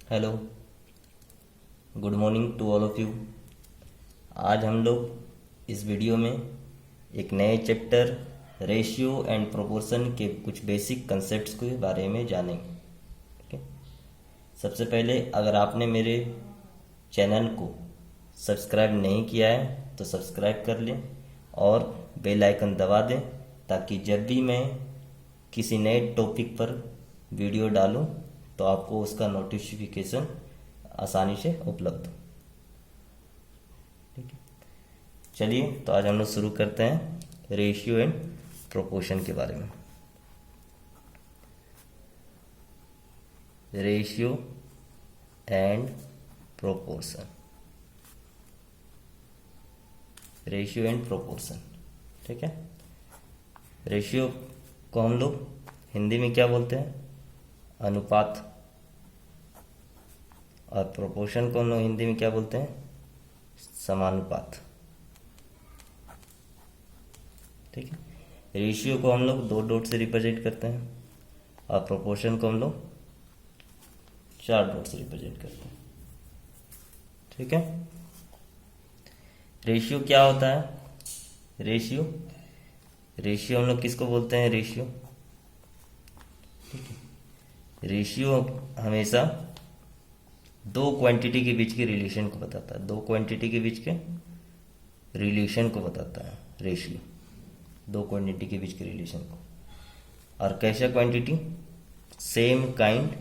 Hello, good morning to all of you. आज हम लोग इस वीडियो में एक नए चैप्टर रेशियो एंड प्रोपोर्शन के कुछ बेसिक कंसेप्ट्स के बारे में जानेंगे। ठीक है। सबसे पहले अगर आपने मेरे चैनल को सब्सक्राइब नहीं किया है तो सब्सक्राइब कर लें और बेल आइकन दबा दें ताकि जब भी मैं किसी नए टॉपिक पर वीडियो डालूं तो आपको उसका नोटिफिकेशन आसानी से उपलब्ध हो। ठीक है। चलिए तो आज हम लोग शुरू करते हैं रेशियो एंड प्रोपोर्शन के बारे में। Ratio and proportion, ratio and proportion. ठीक है। रेशियो को हम लोग हिंदी में क्या बोलते हैं? अनुपात। और प्रोपोर्शन को हम लोग हिंदी में क्या बोलते हैं? समानुपात। ठीक है। रेशियो को हम लोग 2 डॉट से रिप्रेजेंट करते हैं और प्रोपोर्शन को हम लोग 4 डॉट से रिप्रेजेंट करते हैं। ठीक है। रेशियो क्या होता है? रेशियो रेशियो हम लोग किसको बोलते हैं? रेशियो। ठीक है। रेशियो हमेशा 2 क्वांटिटी के बीच के रिलेशन को बताता है। 2 क्वांटिटी के बीच के रिलेशन को बताता है रेशियो। 2 क्वांटिटी के बीच के रिलेशन को। और कैसा quantity? Same kind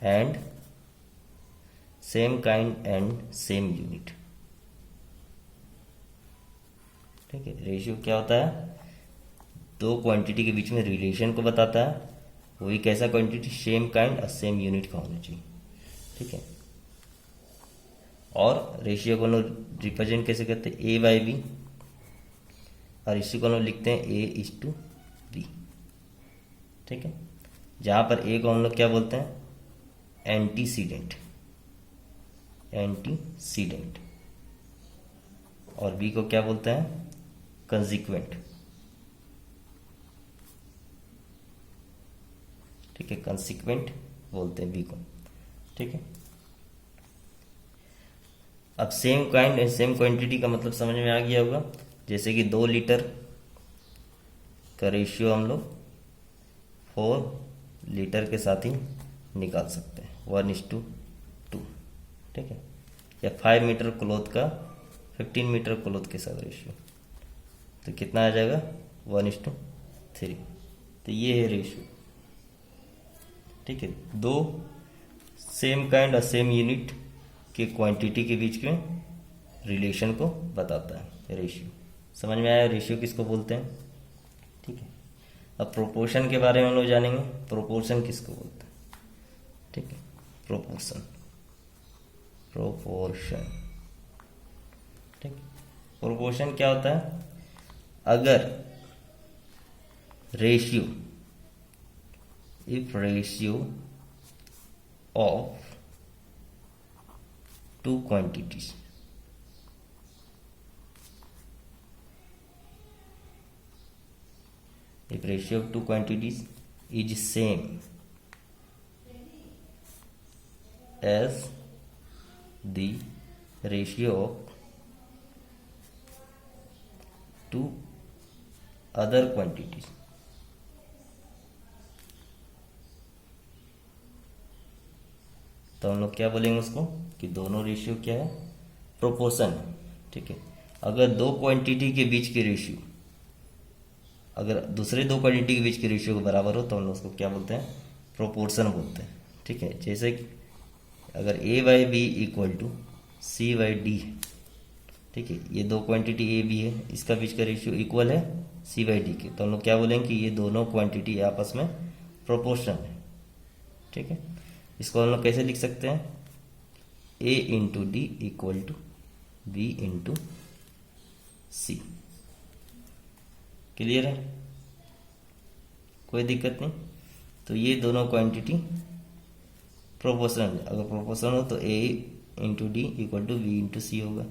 and same unit. ठीक है। रेशियो क्या होता है? 2 क्वांटिटी के बीच में रिलेशन को बताता है। वही कैसा क्वांटिटी? सेम काइंड और सेम यूनिट का होना चाहिए। ठीक है। और रेशियो को हम लोग रिप्रेजेंट कैसे करते हैं? ए बाई बी। और इसी को हम लोग लिखते हैं ए इज टू बी। ठीक है। जहां पर ए को हम लोग क्या बोलते हैं? एंटीसीडेंट। और बी को क्या बोलते हैं? कंसिक्वेंट। ठीक है। कंसिक्वेंट बोलते हैं बी को। ठीक है। अब same kind and same quantity का मतलब समझ में आ गया होगा। जैसे कि 2 लीटर का रेशियो हम लोग 4 लीटर के साथ ही निकाल सकते हैं, 1:2। ठीक है। या 5 मीटर क्लॉथ का 15 मीटर क्लॉथ के साथ रेशियो तो कितना आ जाएगा? 1:3। तो ये है रेशियो। ठीक है। 2 सेम काइंड और सेम यूनिट के क्वांटिटी के बीच में रिलेशन को बताता है रेशियो। समझ में आया रेशियो किसको बोलते हैं? ठीक है। अब प्रोपोर्शन के बारे में हम लोग जानेंगे। प्रोपोर्शन किसको बोलते हैं? ठीक है। प्रोपोर्शन ठीक है। प्रोपोर्शन क्या होता है? अगर ratio if ratio of 2 quantities is same as the ratio of 2 other quantities तो हम लोग क्या बोलेंगे उसको कि दोनों रेशियो क्या है? प्रोपोर्शन है। ठीक है। अगर 2 क्वांटिटी के बीच के रेशियो अगर दूसरे 2 क्वांटिटी के बीच के रेशियो के बराबर हो तो हम लोग उसको क्या बोलते हैं? प्रोपोर्शन बोलते हैं। ठीक है। जैसे कि अगर A by B equal to C by D है। ठीक है। ये 2 क्वांटिटी ए बी है, इसका बीच का रेशियो इक्वल है सी बाई डी के, तो हम लोग क्या बोलेंगे कि ये दोनों क्वांटिटी आपस में प्रोपोर्शन है। ठीक है। इसको हम लोग कैसे लिख सकते हैं? A into D equal to B into C. Clear है? कोई दिक्कत नहीं। तो ये दोनों क्वांटिटी प्रोपोर्शनल है। अगर प्रोपोर्शनल हो तो A into D equal to B into C होगा।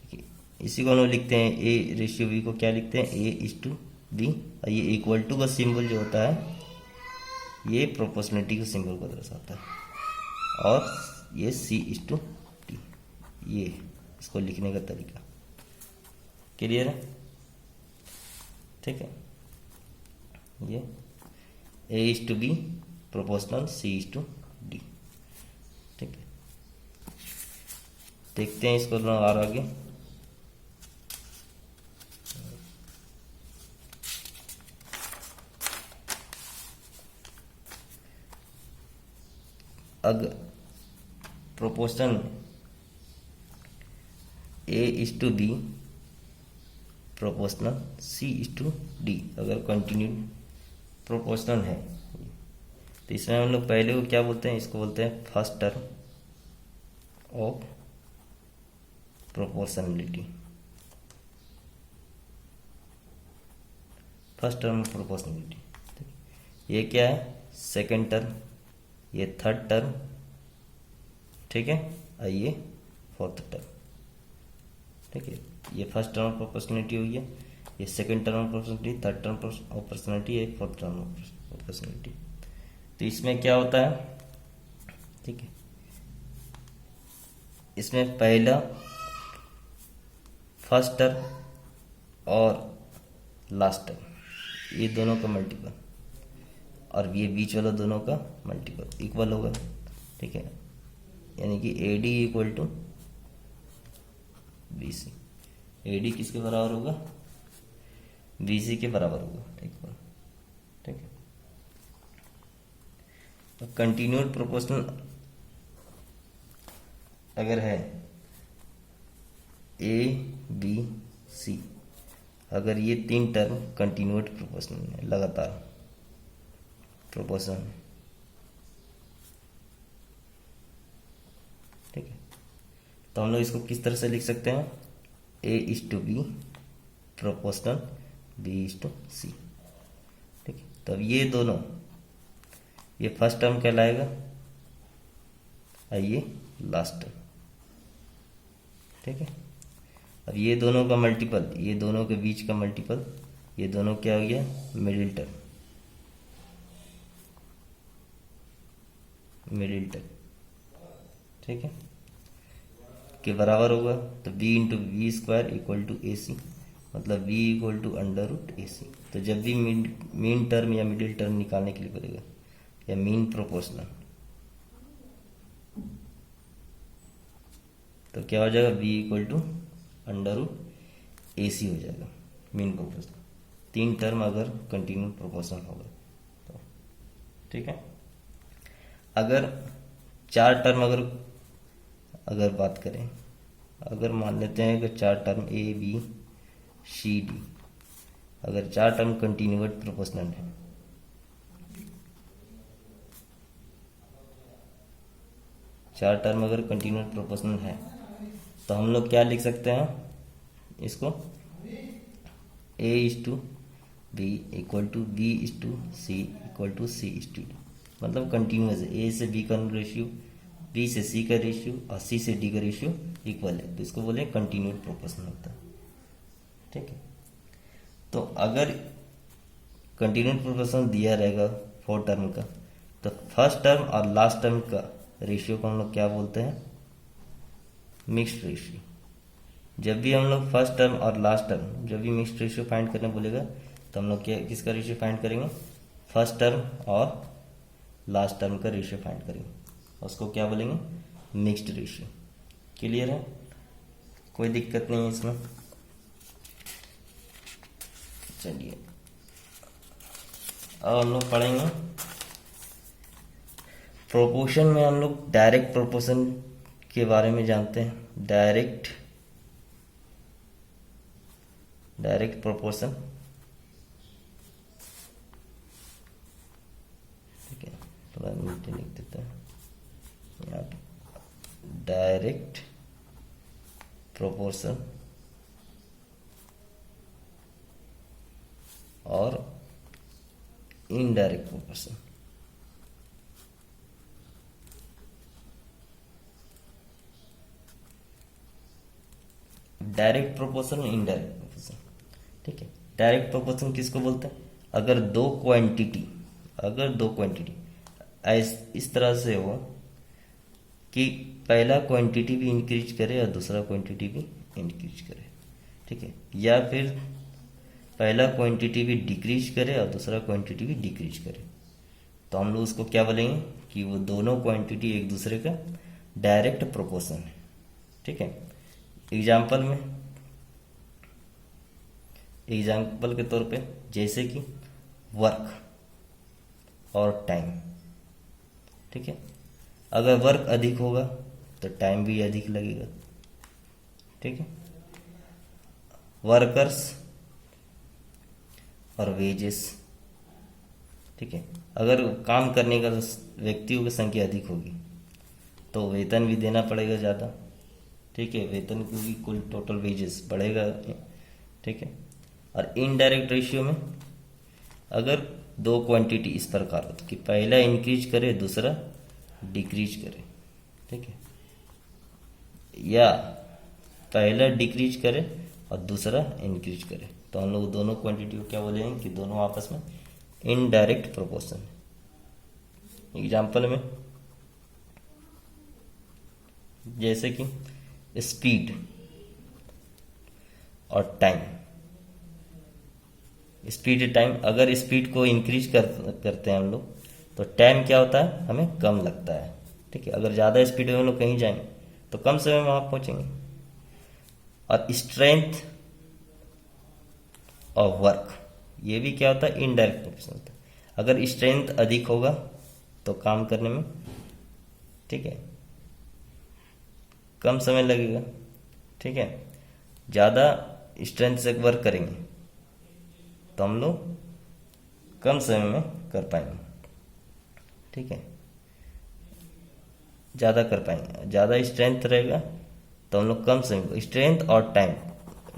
ठीक है। इसी को हम लोग लिखते हैं ए रेशियो बी को क्या लिखते हैं? ए इज टू बी। और ये इक्वल टू का सिंबल जो होता है ये प्रोपोर्शनलिटी के सिंबल को दर्शाता है। और ये C/D, ये इसको लिखने का तरीका क्लियर है, ठीक है। ये A/B प्रोपोर्शनल C/D, ठीक है। देखते हैं इसको और आगे। अगर प्रोपोर्शन A/B प्रोपोर्शनल C/D अगर कंटिन्यू प्रोपोर्शनल है तो इसमें हम लोग पहले को क्या बोलते हैं, इसको बोलते हैं first term of proportionality. First term of proportionality ये क्या है, सेकंड टर्म, ये थर्ड टर्म, ठीक है, और ये फोर्थ टर्म, ठीक है। ये फर्स्ट टर्म ऑफ प्रोपोर्शनलिटी हुई है, ये second term of proportionality, third term of personality, ये फोर्थ टर्म ऑफ प्रोपोर्शनलिटी। तो इसमें क्या होता है, ठीक है, इसमें पहला फर्स्ट टर्म और लास्ट टर्म ये दोनों का मल्टीपल और ये बीच वाला दोनों का मल्टीपल इक्वल होगा, ठीक है। यानी कि AD equal to BC, AD किसके बराबर होगा, BC के बराबर होगा, इक्वल, ठीक है। तो कंटिन्यूड प्रोपोर्शनल अगर है ABC, अगर ये तीन टर्म कंटिन्यूड प्रोपोर्शनल है, लगातार प्रोपोर्शन, ठीक है। तो हम लोग इसको किस तरह से लिख सकते हैं, A/B प्रोपोर्शनल B/C, ठीक है। तब ये दोनों, ये फर्स्ट टर्म कहलाएगा और ये लास्ट टर्म, ठीक है। अब ये दोनों का मल्टीपल, ये दोनों के बीच का मल्टीपल, ये दोनों क्या हो गया, मिडिल टर्म, मिडिल टर्म, ठीक है, के बराबर होगा। तो B/V² इक्वल टू AC, मतलब V इक्वल टू √AC। तो जब भी मीन टर्म या मिडिल टर्म निकालने के लिए पड़ेगा या मीन प्रोपोर्शनल, तो क्या हो जाएगा, V इक्वल टू √AC हो जाएगा मीन प्रोपोर्शनल। तीन टर्म अगर कंटिन्यू प्रोपोर्शनल होगा तो, ठीक है। अगर चार टर्म अगर बात करें, अगर मान लेते हैं कि चार टर्म ABCD, अगर चार टर्म कंटिन्यूड प्रोपोर्शनल है, चार टर्म अगर कंटिन्यूड प्रोपोर्शनल है तो हम लोग क्या लिख सकते हैं इसको, A/B equal to B/C equal to C/D, मतलब कंटिन्यूस है। A से B का रेशियो, B से C का रेशियो और C से D का रेशियो इक्वल है, तो इसको बोले कंटिन्यूड प्रोपोर्शनल होता है, ठीक है। तो अगर कंटिन्यूड प्रोपोर्शनल दिया रहेगा फोर टर्म का, तो फर्स्ट टर्म और लास्ट टर्म का रेशियो को हम लोग क्या बोलते हैं, मिक्स्ड रेशियो। जब भी हम लोग फर्स्ट टर्म और लास्ट टर्म, जब भी मिक्स्ड रेशियो फाइंड करने बोलेगा तो हम लोग क्या किसका रेशियो फाइंड करेंगे, फर्स्ट टर्म और लास्ट टर्म का रेशियो फाइंड करेंगे, उसको क्या बोलेंगे, मिक्स्ड रेशियो। क्लियर है, कोई दिक्कत नहीं है इसमें। चलिए अब हम लोग पढ़ेंगे प्रोपोर्शन में, हम लोग डायरेक्ट प्रोपोर्शन के बारे में जानते हैं। डायरेक्ट प्रोपोर्शन, ठीक है, थोड़ा नीचे लिख देते हैं यहाँ पे, डायरेक्ट प्रोपोर्शन और इनडायरेक्ट प्रोपोर्शन। डायरेक्ट प्रोपोर्शन और इनडायरेक्ट प्रोपोर्शन, ठीक है। डायरेक्ट प्रोपोर्शन किसको बोलते हैं, अगर दो क्वांटिटी, अगर दो क्वांटिटी इस तरह से हो कि पहला क्वांटिटी भी इंक्रीज करे और दूसरा क्वांटिटी भी इंक्रीज करे, ठीक है, या फिर पहला क्वांटिटी भी डिक्रीज करे और दूसरा क्वांटिटी भी डिक्रीज करे, तो हम लोग उसको क्या बोलेंगे कि वो दोनों क्वांटिटी एक दूसरे का डायरेक्ट प्रोपोर्शन है, ठीक है। एग्जाम्पल के तौर पे जैसे कि वर्क और टाइम, ठीक है, अगर वर्क अधिक होगा तो टाइम भी अधिक लगेगा, ठीक है। वर्कर्स और वेजेस, ठीक है, अगर काम करने का व्यक्तियों की संख्या अधिक होगी तो वेतन भी देना पड़ेगा ज़्यादा, ठीक है, वेतन क्योंकि कुल टोटल वेजेस बढ़ेगा, ठीक है। और इनडायरेक्ट रेशियो में अगर दो क्वांटिटी इस प्रकार हो कि पहला इंक्रीज करे दूसरा डिक्रीज करे, ठीक है, या पहला डिक्रीज करे और दूसरा इंक्रीज करे, तो हम लोग दोनों क्वांटिटी को क्या बोलेंगे कि दोनों आपस में इनडायरेक्ट प्रोपोर्शन है। एग्जाम्पल में जैसे कि स्पीड और टाइम, स्पीड टाइम, अगर स्पीड को इंक्रीज करते हैं हम लोग तो टाइम क्या होता है, हमें कम लगता है, ठीक है। अगर ज़्यादा स्पीड में हम लोग कहीं जाएंगे तो कम समय में वहाँ पहुँचेंगे। और स्ट्रेंथ और वर्क, ये भी क्या होता है, इनडायरेक्ट प्रोपोर्शन होता है। अगर स्ट्रेंथ अधिक होगा तो काम करने में, ठीक है, कम समय लगेगा, ठीक है। ज़्यादा स्ट्रेंथ से वर्क करेंगे तो हम लोग कम समय में कर पाएंगे, ठीक है, ज़्यादा कर पाएंगे। ज़्यादा स्ट्रेंथ रहेगा तो हम लोग कम समय, स्ट्रेंथ और टाइम,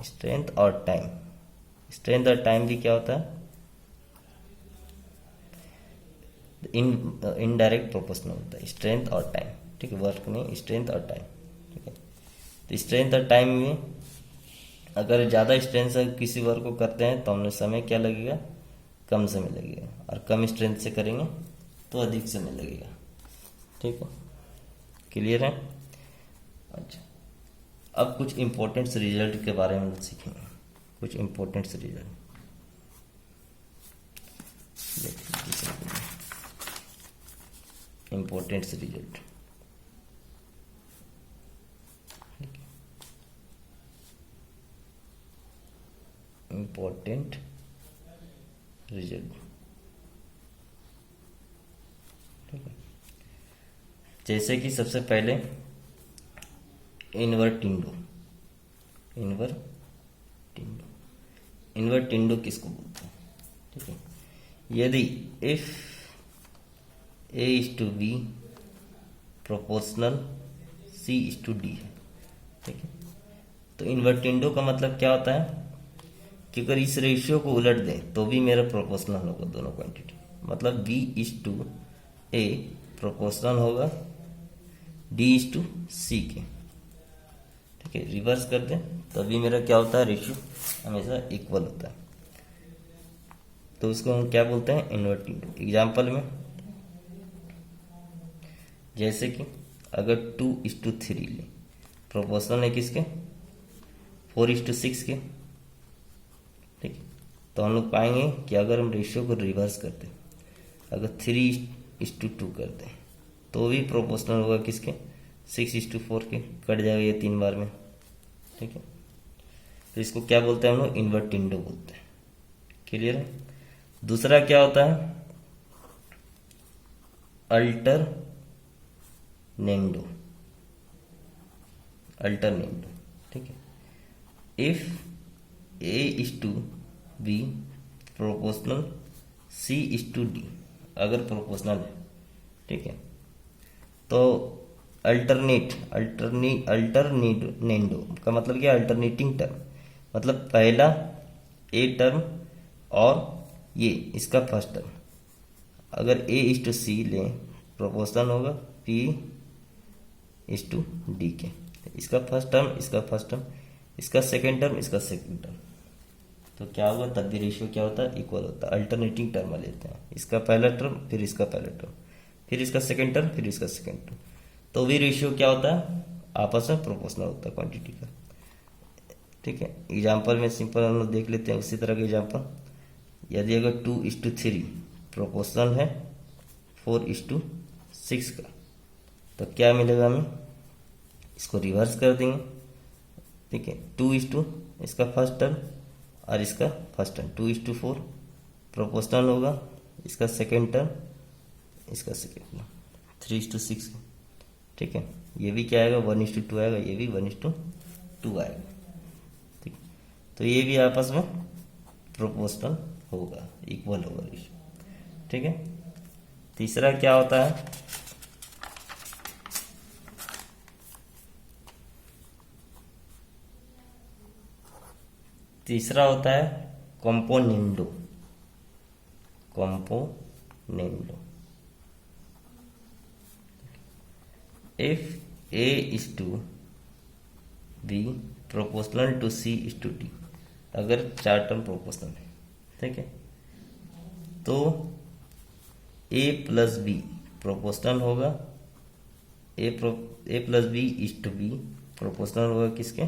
स्ट्रेंथ और टाइम, स्ट्रेंथ और टाइम भी क्या होता है, इनडायरेक्ट प्रोपोर्शनल होता है, स्ट्रेंथ और टाइम, ठीक है, वर्क में स्ट्रेंथ और टाइम, ठीक है। तो स्ट्रेंथ और टाइम में अगर ज़्यादा स्ट्रेंथ से किसी वर्क को करते हैं तो हमें समय क्या लगेगा, कम समय लगेगा, और कम स्ट्रेंथ से करेंगे तो अधिक समय लगेगा, ठीक है, क्लियर है। अच्छा, अब कुछ इम्पोर्टेंट रिजल्ट के बारे में सीखेंगे, कुछ important result. Important result, important result, ठीक है। जैसे कि सबसे पहले इन्वर्टिंडो, इन्वर्टिंडो किसको बोलते हैं, ठीक है। यदि if A is to B proportional C is to D है, ठीक है। तो इन्वर्टिंडो का मतलब क्या होता है कि अगर इस रेशियो को उलट दें तो भी मेरा प्रोपोर्शनल होगा दोनों क्वांटिटी, मतलब B is to A proportional होगा D is to C के, ठीक है। रिवर्स कर दें तभी मेरा क्या होता है, रेशियो हमेशा इक्वल होता है, तो उसको हम क्या बोलते हैं, इन्वर्टिंडो। एग्जाम्पल में जैसे कि अगर 2:3 ले, प्रोपोर्शनल है किसके, 4:6 के, ठीक है। तो हम लोग पाएंगे कि अगर हम रेशियो को रिवर्स करते, अगर 3:2 करते हैं तो भी प्रोपोर्शनल होगा किसके, 6:4 के, कट जाएगा ये 3 बार में, ठीक है। तो इसको क्या बोलते हैं हम लोग, इन्वर्टिंडो बोलते हैं, क्लियर है। दूसरा क्या होता है, अल्टरनेंडो, ठीक है। If A is to B proportional C is to D, अगर प्रोपोर्शनल है, ठीक है, तो अल्टरनेंडो का मतलब क्या, अल्टरनेटिंग टर्म, मतलब पहला A टर्म और ये इसका फर्स्ट टर्म, अगर A is to C लें प्रोपोर्शनल होगा P is to D के, इसका फर्स्ट टर्म, इसका फर्स्ट टर्म, इसका सेकेंड टर्म, इसका सेकेंड टर्म, तो क्या होगा, तब भी रेशियो क्या होता है, इक्वल होता है। अल्टरनेटिंग टर्म लेते हैं, इसका पहला टर्म, फिर इसका पहला टर्म, फिर इसका सेकेंड टर्म, फिर इसका सेकेंड टर्म, तो भी रेशियो क्या होता है, आपस में प्रोपोर्शनल होता है क्वांटिटी का। ठीक है, एग्जाम्पल में सिंपल हम लोग देख लेते हैं उसी तरह के एग्जाम्पल। यदि अगर 2:3 प्रोपोर्शनल है 4:6 का, तो क्या मिलेगा हमें, इसको रिवर्स कर देंगे। ठीक है, 2 इसका फर्स्ट टर्म और इसका फर्स्ट टर्म 2:4 प्रोपोर्शनल होगा, इसका सेकेंड टर्म, इसका सेकेंड टर्म 3:6। ठीक है, ये भी क्या आएगा, 1:2 आएगा, ये भी 1:2 आएगा। ठीक, तो ये भी आपस में प्रोपोर्शनल होगा, इक्वल होगा रेशियो। ठीक है, तीसरा क्या होता है, तीसरा होता है componendo. Componendo, if A is to B proportional to C is to D, अगर 4 टर्म प्रोपोर्शनल है, ठीक है, तो A प्लस बी प्रोपोर्शनल होगा, A plus B is to B proportional होगा किसके,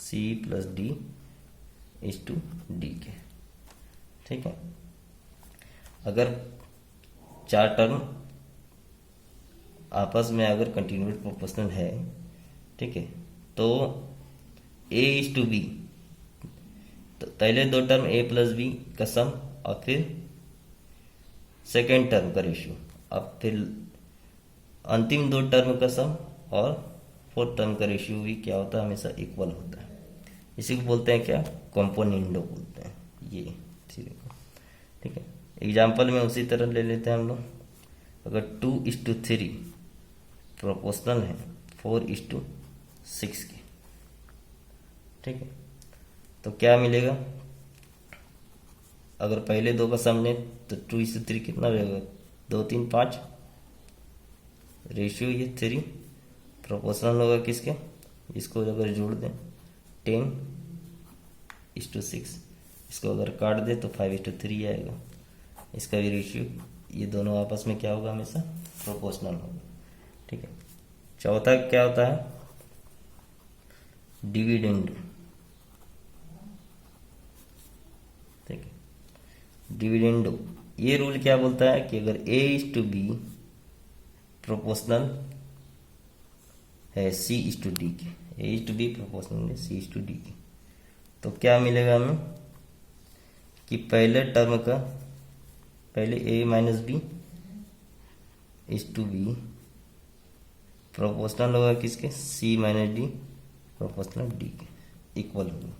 C plus D is to D के। ठीक है, अगर 4 टर्म आपस में अगर कंटिन्यूस प्रोपोर्शनल है, ठीक है, तो A इज टू बी, तो पहले 2 टर्म A प्लस बी का सम और फिर सेकेंड टर्म का रेशियो, अब फिर अंतिम 2 टर्म का सम और फोर्थ टर्म का रेशियो भी क्या होता है, हमेशा इक्वल होता है। इसी को बोलते हैं क्या, कंपोनेंडो बोलते हैं ये। ठीक है, एग्जाम्पल में उसी तरह ले लेते हैं हम लोग। अगर 2:3 प्रोपोर्शनल है 4:6 के, ठीक है, तो क्या मिलेगा, अगर पहले 2 का सम लें तो 2:3 कितना रहेगा, 2 3 5, रेशियो ये 3 प्रोपोर्शनल होगा किसके, इसको अगर जोड़ दें 10:6, इसको अगर काट दें तो 5:3 आएगा। इसका भी रेशियो, ये दोनों आपस में क्या होगा, हमेशा प्रोपोर्शनल होगा। ठीक है, चौथा क्या होता है, डिविडेंड। ठीक है, डिविडेंडो, ये रूल क्या बोलता है कि अगर A is to B proportional है C इज टू D के, A is to B proportional है C इज टू D के, तो क्या मिलेगा हमें कि पहले टर्म का, पहले A minus B is to B proportional होगा किसके, C minus D proportional D के, इक्वल होगा।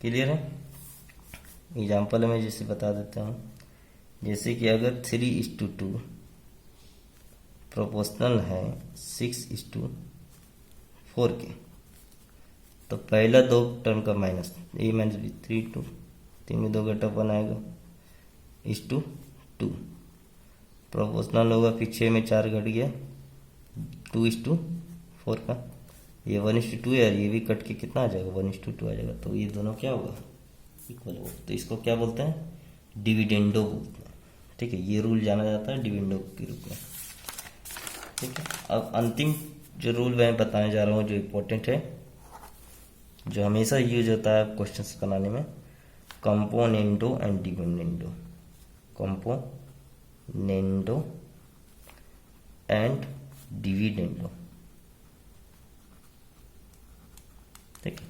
क्लियर है, एग्जाम्पल में जैसे बता देता हूँ, जैसे कि अगर 3:2 प्रोपोर्शनल है 6:4 के, तो पहला 2 टर्म का माइनस A माइनस बी 3 में 2 घटा 1 आएगा इज टू 2 प्रोपोर्शनल होगा, फिर 6 में 4 घट गया 2:4 का, ये 1:2 है, ये भी कट के कितना आ जाएगा 1:2 आ जाएगा, तो ये दोनों क्या होगा, इक्वल होगा। तो इसको क्या बोलते हैं, डिविडेंडो बोलते हैं। ठीक है, ये रूल जाना जाता है डिविडेंडो के रूप में। ठीक है, अब अंतिम जो रूल मैं बताने जा रहा हूँ, जो इम्पोर्टेंट है, जो हमेशा यूज होता है क्वेश्चंस बनाने में, componendo and dividendo. Componendo and dividendo. ठीक है,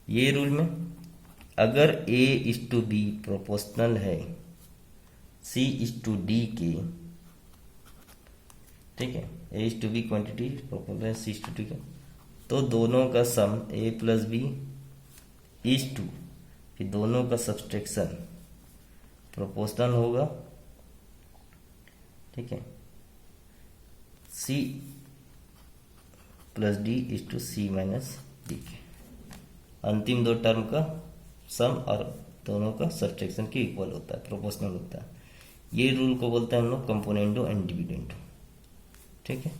ये रूल में अगर A is to B proportional है C इज टू D के, ठीक है, A is to B quantity proportional है C इज टू D के, तो दोनों का sum A plus B is to, फिर दोनों का सब्सट्रैक्शन प्रोपोर्शनल होगा। ठीक है, C plus D is to C minus D के, अंतिम 2 टर्म का सम और दोनों का सब्सट्रैक्शन के इक्वल होता है, प्रोपोर्शनल होता है। ये रूल को बोलते हैं हम लोग कंपोनेंडो एंड डिविडेंडो। ठीक है,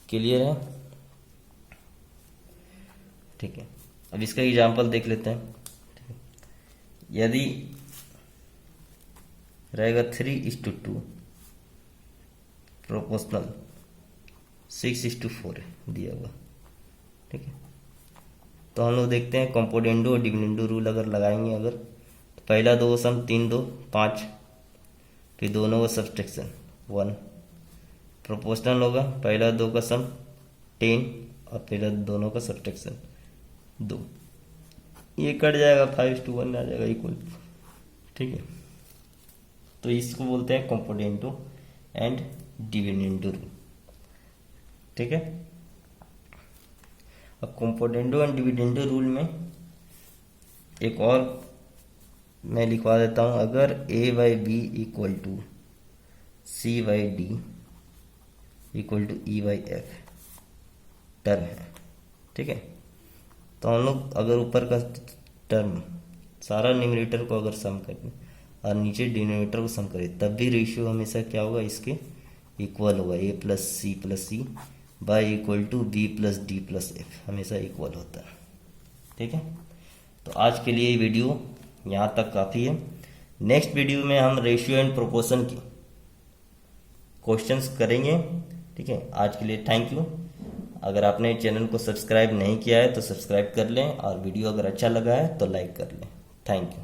क्लियर है। ठीक है, अब इसका एग्जाम्पल देख लेते हैं। यदि रहेगा 3:2 प्रोपोर्शनल 6:4 दिया हुआ, ठीक है। तो हम लोग देखते हैं कंपोनेंडो और डिविडेंडो रूल अगर लगाएंगे अगर, तो पहला दो सम 3 2 5, फिर दोनों का सब्सट्रैक्शन 1। प्रोपोर्शनल होगा पहला दो का सम 10 और पहला दोनों का सब्सट्रैक्शन 2। ये कट जाएगा 5:1 आ जाएगा इक्वल, ठीक है। तो इसको बोलते हैं कंपोनेंडो एंड डिविडेंडो रूल, ठीक है। अब कंपोनेंडो एंड डिविडेंडो रूल में एक और मैं लिखवा देता हूं, अगर a/b equal to c/d equal to e/f term है, ठीक है। तो हम लोग अगर ऊपर का टर्म सारा न्यूमरेटर को अगर सम करें और नीचे डिनोमिनेटर को सम करें, तब भी रेशियो हमेशा क्या होगा, इसके इक्वल होगा। a plus c by equal to b plus d plus f हमेशा इक्वल होता है, ठीक है। तो आज के लिए वीडियो यहाँ तक काफ़ी है। नेक्स्ट वीडियो में हम रेशियो एंड प्रोपोर्शन की क्वेश्चंस करेंगे, ठीक है। आज के लिए थैंक यू। अगर आपने चैनल को सब्सक्राइब नहीं किया है तो सब्सक्राइब कर लें, और वीडियो अगर अच्छा लगा है तो लाइक कर लें। Thank you.